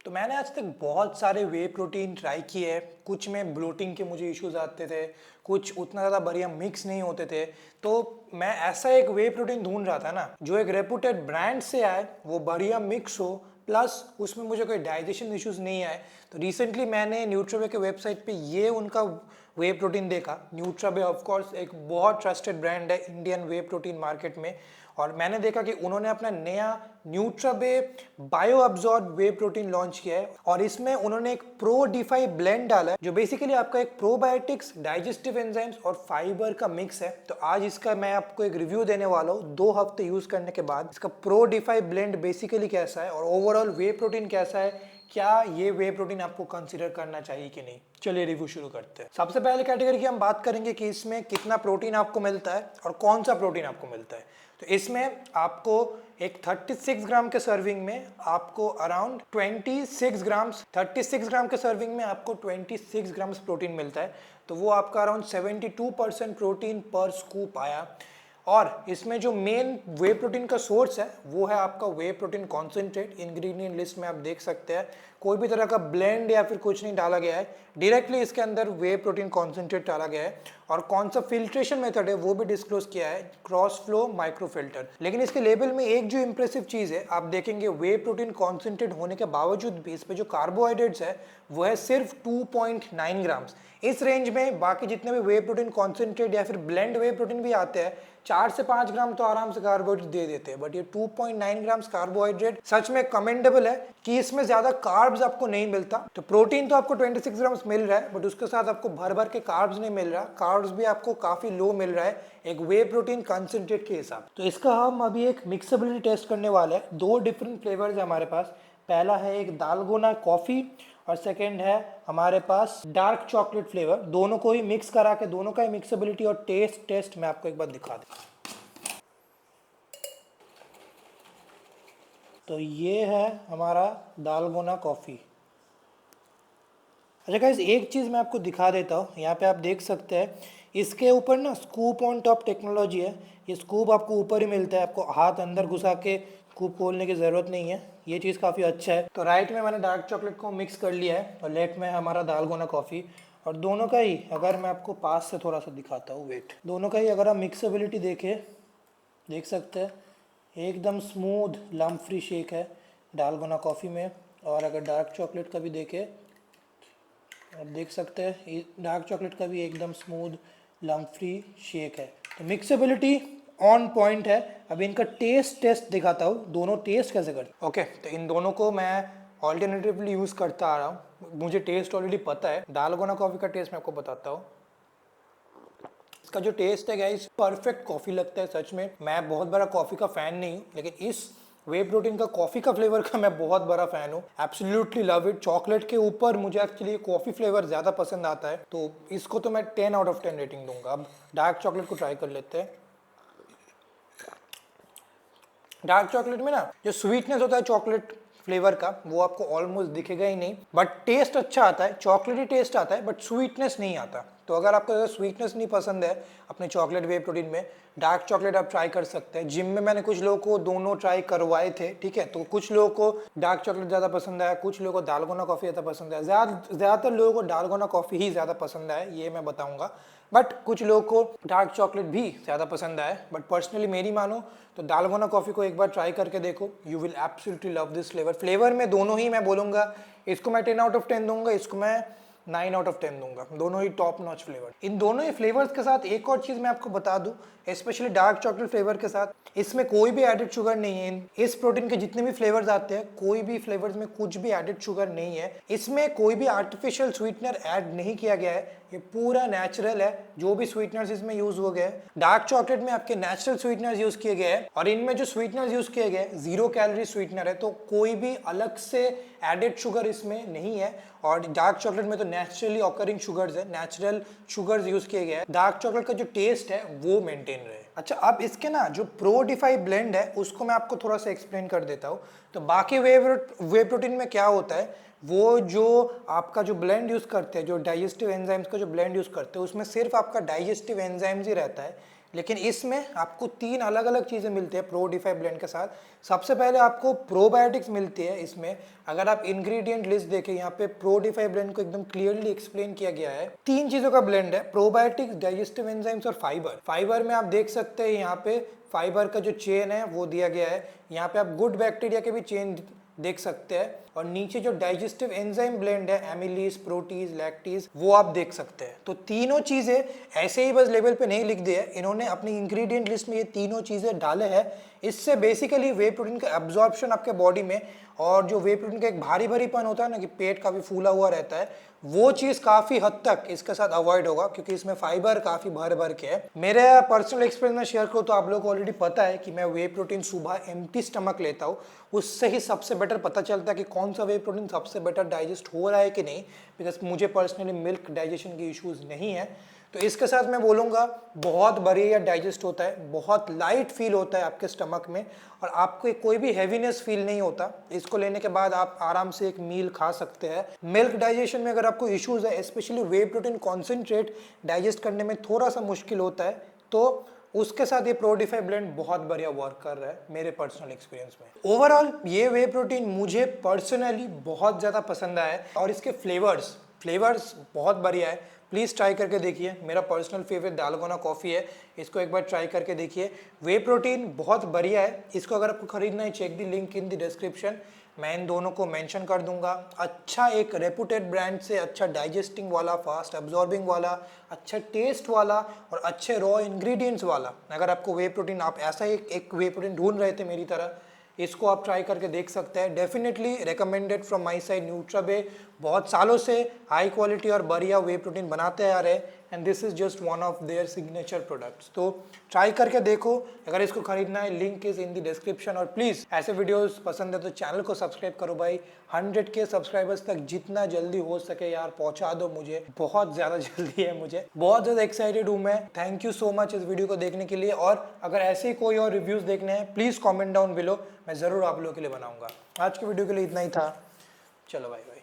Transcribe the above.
तो मैंने आज तक बहुत सारे वे प्रोटीन ट्राई किए हैं। कुछ में ब्लोटिंग के मुझे इश्यूज आते थे, कुछ उतना ज़्यादा बढ़िया मिक्स नहीं होते थे। तो मैं ऐसा एक वे प्रोटीन ढूंढ रहा था ना जो एक रेपुटेड ब्रांड से आए, वो बढ़िया मिक्स हो, प्लस उसमें मुझे कोई डाइजेशन इश्यूज नहीं आए। तो रिसेंटली मैंने न्यूट्रावे के वेबसाइट पे ये उनका वे प्रोटीन देखा। न्यूट्रावे ऑफ कोर्स एक बहुत ट्रस्टेड ब्रांड है इंडियन वे प्रोटीन मार्केट में, और मैंने देखा कि उन्होंने अपना नया न्यूट्रावे बायो अब्जॉर्ब वे प्रोटीन लॉन्च किया है, और इसमें उन्होंने एक प्रो डिफाई ब्लेंड डाला है जो बेसिकली आपका एक प्रोबायोटिक्स, डाइजेस्टिव एंजाइम्स और फाइबर का मिक्स है। तो आज इसका मैं आपको एक रिव्यू देने वाला हूँ 2 हफ्ते यूज करने के बाद। इसका प्रो डिफाई ब्लेंड बेसिकली कैसा है और ओवरऑल वे प्रोटीन कैसा है, क्या ये वे प्रोटीन आपको कंसीडर करना चाहिए कि नहीं। चलिए रिव्यू शुरू करते हैं। सबसे पहले कैटेगरी की हम बात करेंगे कि इसमें कितना प्रोटीन आपको मिलता है और कौन सा प्रोटीन आपको मिलता है। तो इसमें आपको एक 36 ग्राम के सर्विंग में आपको अराउंड 26 ग्राम्स, 36 ग्राम के सर्विंग में आपको 26 ग्राम्स प्रोटीन मिलता है। तो वो आपका अराउंड 72% प्रोटीन पर स्कूप आया। और इसमें जो मेन वे प्रोटीन का सोर्स है वो है आपका वे प्रोटीन कॉन्सेंट्रेट। इंग्रेडिएंट लिस्ट में आप देख सकते हैं कोई भी तरह का ब्लेंड या फिर कुछ नहीं डाला गया है, डायरेक्टली इसके अंदर वे प्रोटीन कॉन्सेंट्रेट डाला गया है। और कौन सा फिल्ट्रेशन मेथड है वो भी डिस्क्लोज किया है, क्रॉस फ्लो माइक्रो फिल्टर। लेकिन इसके लेबल में एक जो इंप्रेसिव चीज है, आप देखेंगे वे प्रोटीन कॉन्सेंट्रेट होने के बावजूद भी इस पे जो कार्बोहाइड्रेट्स है वो है सिर्फ 2.9 ग्राम्स। इस रेंज में बाकी जितने भी वे प्रोटीन कॉन्सेंट्रेट या फिर ब्लेंड वे प्रोटीन भी आते हैं 4 से 5 ग्राम तो आराम से कार्बोहाइड्रेट दे देते हैं, बट ये 2.9 ग्राम्स कार्बोहाइड्रेट सच में कमेंडेबल है कि इसमें ज्यादा कार्ब्स आपको नहीं मिलता। तो प्रोटीन तो आपको 26 ग्राम्स मिल रहा है, बट उसके साथ आपको भर भर के कार्ब्स नहीं मिल रहा। कार्ब्स भी आपको काफी लो मिल रहा है एक वे प्रोटीन कंसेंट्रेट के हिसाब। तो इसका हम अभी एक मिक्सेबिलिटी टेस्ट करने वाले हैं। 2 डिफरेंट फ्लेवर्स है हमारे पास। पहला है एक दालगोना कॉफी और सेकेंड है हमारे पास डार्क चॉकलेट फ्लेवर। दोनों को ही मिक्स करा के दोनों का ही मिक्सेबिलिटी और टेस्ट मैं आपको एक बार दिखा दूं। तो ये है हमारा दालगोना कॉफी। अच्छा गाइस, एक चीज़ मैं आपको दिखा देता हूँ। यहाँ पे आप देख सकते हैं इसके ऊपर ना स्कूप ऑन टॉप टेक्नोलॉजी है। ये स्कूप आपको ऊपर ही मिलता है, आपको हाथ अंदर घुसा के स्कूप खोलने की ज़रूरत नहीं है। ये चीज़ काफ़ी अच्छा है। तो राइट में मैंने डार्क चॉकलेट को मिक्स कर लिया है और लेफ्ट में है हमारा दालगोना कॉफ़ी। और दोनों का ही अगर मैं आपको पास से थोड़ा सा दिखाता हूँ, वेट, दोनों का ही अगर आप मिक्सेबिलिटी देख सकते हैं एकदम स्मूथ लम्प फ्री शेक है दालगोना कॉफ़ी में। और अगर डार्क चॉकलेट का भी देखें, आप देख सकते हैं डार्क चॉकलेट का भी एकदम स्मूथ लम्प फ्री शेक है। तो मिक्सेबिलिटी ऑन पॉइंट है। अब इनका टेस्ट दिखाता हूँ, दोनों टेस्ट कैसे करते। ओके, तो इन दोनों को मैं ऑल्टरनेटिवली यूज़ करता आ रहा हूँ। मुझे टेस्ट ऑलरेडी पता है। दालगोना कॉफ़ी का टेस्ट मैं आपको बताता हूँ। इसका जो टेस्ट है गाइस, परफेक्ट कॉफ़ी लगता है सच में। मैं बहुत बड़ा कॉफ़ी का फ़ैन नहीं हूँ, लेकिन इस वे प्रोटीन का कॉफ़ी का फ्लेवर का मैं बहुत बड़ा फ़ैन हूँ। Absolutely love it. चॉकलेट के ऊपर मुझे एक्चुअली कॉफ़ी फ्लेवर ज़्यादा पसंद आता है, तो इसको तो मैं 10 आउट ऑफ 10 रेटिंग दूंगा। अब डार्क चॉकलेट को ट्राई कर लेते हैं। डार्क चॉकलेट में ना जो स्वीटनेस होता है चॉकलेट फ्लेवर का, वो आपको ऑलमोस्ट दिखेगा ही नहीं, बट टेस्ट अच्छा आता है, चॉकलेटी टेस्ट आता है, बट स्वीटनेस नहीं आता। तो अगर आपको स्वीटनेस नहीं पसंद है अपने चॉकलेट वे प्रोटीन में, डार्क चॉकलेट आप ट्राई कर सकते हैं। जिम में मैंने कुछ लोगों को दोनों ट्राई करवाए थे, ठीक है। तो कुछ लोगों को डार्क चॉकलेट ज़्यादा पसंद आया, कुछ लोगों को दालगोना कॉफ़ी ज़्यादा पसंद है। ज़्यादातर लोगों को दालगोना कॉफ़ी ही ज़्यादा पसंद है, ये मैं बताऊँगा। बट कुछ लोगों को डार्क चॉकलेट भी ज़्यादा पसंद आए, बट पर्सनली मेरी मानो तो दालगोना कॉफ़ी को एक बार ट्राई करके देखो। You will absolutely love this flavour में दोनों ही मैं बोलूँगा, इसको मैं 10 आउट ऑफ 10 दूंगा, इसको मैं 9 आउट ऑफ 10 दूंगा। दोनों ही टॉप नॉच फ्लेवर। इन दोनों ही फ्लेवर्स के साथ एक और चीज़ मैं आपको बता दूं, स्पेशली डार्क चॉकलेट फ्लेवर के साथ, इसमें कोई भी एडेड शुगर नहीं है। इस प्रोटीन के जितने भी फ्लेवर्स आते हैं, कोई भी फ्लेवर्स में कुछ भी एडेड शुगर नहीं है। इसमें कोई भी आर्टिफिशियल स्वीटनर ऐड नहीं किया गया है, ये पूरा नेचुरल है। जो भी स्वीटनर्स इसमें यूज हो गए, डार्क चॉकलेट में आपके नेचुरल स्वीटनर्स यूज किए गए हैं, और इनमें जो स्वीटनर्स यूज किए गए 0 कैलोरी स्वीटनर है। तो कोई भी अलग से एडेड शुगर इसमें नहीं है। और डार्क चॉकलेट में तो नेचुरली ऑकरिंग शुगर्स है, नेचुरल शुगर्स यूज किए गए हैं। डार्क चॉकलेट का जो टेस्ट है वो मेंटेन रहे। अच्छा, अब इसके ना जो प्रो डिफाई ब्लेंड है उसको मैं आपको थोड़ा सा एक्सप्लेन कर देता हूँ। तो बाकी वे प्रोटीन में क्या होता है, वो जो आपका जो ब्लेंड यूज करते हैं, जो डाइजेस्टिव एंजाइम्स का जो ब्लेंड यूज करते हैं, उसमें सिर्फ आपका डाइजेस्टिव एंजाइम्स ही रहता है। लेकिन इसमें आपको 3 अलग अलग चीज़ें मिलती है प्रो डिफाई ब्लेंड के साथ। सबसे पहले आपको प्रोबायोटिक्स मिलती है इसमें। अगर आप इंग्रेडिएंट लिस्ट देखें, यहाँ पे प्रो डिफाई ब्लेंड को एकदम क्लियरली एक्सप्लेन किया गया है। 3 चीज़ों का ब्लेंड है, प्रोबायोटिक्स, डाइजेस्टिव एंजाइम्स और फाइबर। फाइबर में आप देख सकते हैं यहाँ पे फाइबर का जो चेन है वो दिया गया है। यहाँ पे आप गुड बैक्टीरिया के भी चेन देख सकते हैं, और नीचे जो डाइजेस्टिव एंजाइम ब्लेंड है, एमिलीज, प्रोटीज, लैक्टीज, वो आप देख सकते हैं। तो तीनों चीजें ऐसे ही बस लेवल पे नहीं लिख दी है, इन्होंने अपनी इंग्रेडिएंट लिस्ट में ये तीनों चीजें डाले हैं। इससे बेसिकली वे प्रोटीन का एब्जॉर्प्शन आपके बॉडी में, और जो वे प्रोटीन का एक भारी भारीपन होता है ना कि पेट काफी फूला हुआ रहता है, वो चीज काफी हद तक इसके साथ अवॉइड होगा, क्योंकि इसमें फाइबर काफी भर भर के है। मेरे पर्सनल एक्सपीरियंस में शेयर करूं तो आप लोगों को ऑलरेडी पता है कि मैं वे प्रोटीन सुबह एम्प्टी स्टमक लेता हूं। उससे ही सबसे बेटर पता चलता है कि कौन सा वे प्रोटीन सबसे बेटर डाइजेस्ट हो रहा है कि नहीं, बिकॉज मुझे पर्सनली मिल्क डाइजेशन की इश्यूज नहीं है। तो इसके साथ मैं बोलूँगा बहुत बढ़िया डाइजेस्ट होता है, बहुत लाइट फील होता है आपके स्टमक में, और आपको कोई भी हैवीनेस फील नहीं होता। इसको लेने के बाद आप आराम से एक मील खा सकते हैं। मिल्क डाइजेशन में अगर आपको इश्यूज है, स्पेशली वे प्रोटीन कॉन्सेंट्रेट डाइजेस्ट करने में थोड़ा सा मुश्किल होता है, तो उसके साथ ये प्रो डिफाई ब्लेंड बहुत बढ़िया वर्क कर रहा है मेरे पर्सनल एक्सपीरियंस में। ओवरऑल ये वे प्रोटीन मुझे पर्सनली बहुत ज़्यादा पसंद आया है, और इसके फ्लेवर्स बहुत बढ़िया है। प्लीज़ ट्राई करके देखिए। मेरा पर्सनल फेवरेट डालगोना कॉफ़ी है, इसको एक बार ट्राई करके देखिए। वे प्रोटीन बहुत बढ़िया है। इसको अगर आपको खरीदना है, check the link in the description, मैं इन दोनों को मेंशन कर दूंगा। अच्छा एक रेपुटेड ब्रांड से, अच्छा डाइजेस्टिंग वाला, फास्ट एब्जॉर्बिंग वाला, अच्छा टेस्ट वाला और अच्छे रॉ इंग्रेडिएंट्स वाला, अगर आपको वे प्रोटीन, आप ऐसा एक वे प्रोटीन ढूंढ रहे थे मेरी तरह, इसको आप ट्राई करके देख सकते हैं। Definitely recommended from my side. Nutrabay बहुत सालों से हाई क्वालिटी और बढ़िया वे प्रोटीन बनाते आ रहे हैं, and this is just one of their signature products. तो ट्राई करके देखो। अगर इसको खरीदना है, link is in the description. और प्लीज़ ऐसे वीडियोस पसंद है तो चैनल को सब्सक्राइब करो भाई। 100K सब्सक्राइबर्स तक जितना जल्दी हो सके यार पहुंचा दो मुझे, बहुत ज़्यादा जल्दी है, मुझे बहुत ज़्यादा एक्साइटेड हूँ मैं। थैंक यू सो मच इस वीडियो को देखने के लिए, और अगर ऐसे ही कोई और रिव्यूज़ देखने हैं प्लीज़ कॉमेंट डाउन बिलो, मैं ज़रूर आप लोगों के लिए बनाऊंगा। आज के वीडियो के लिए इतना ही था, चलो बाय बाय।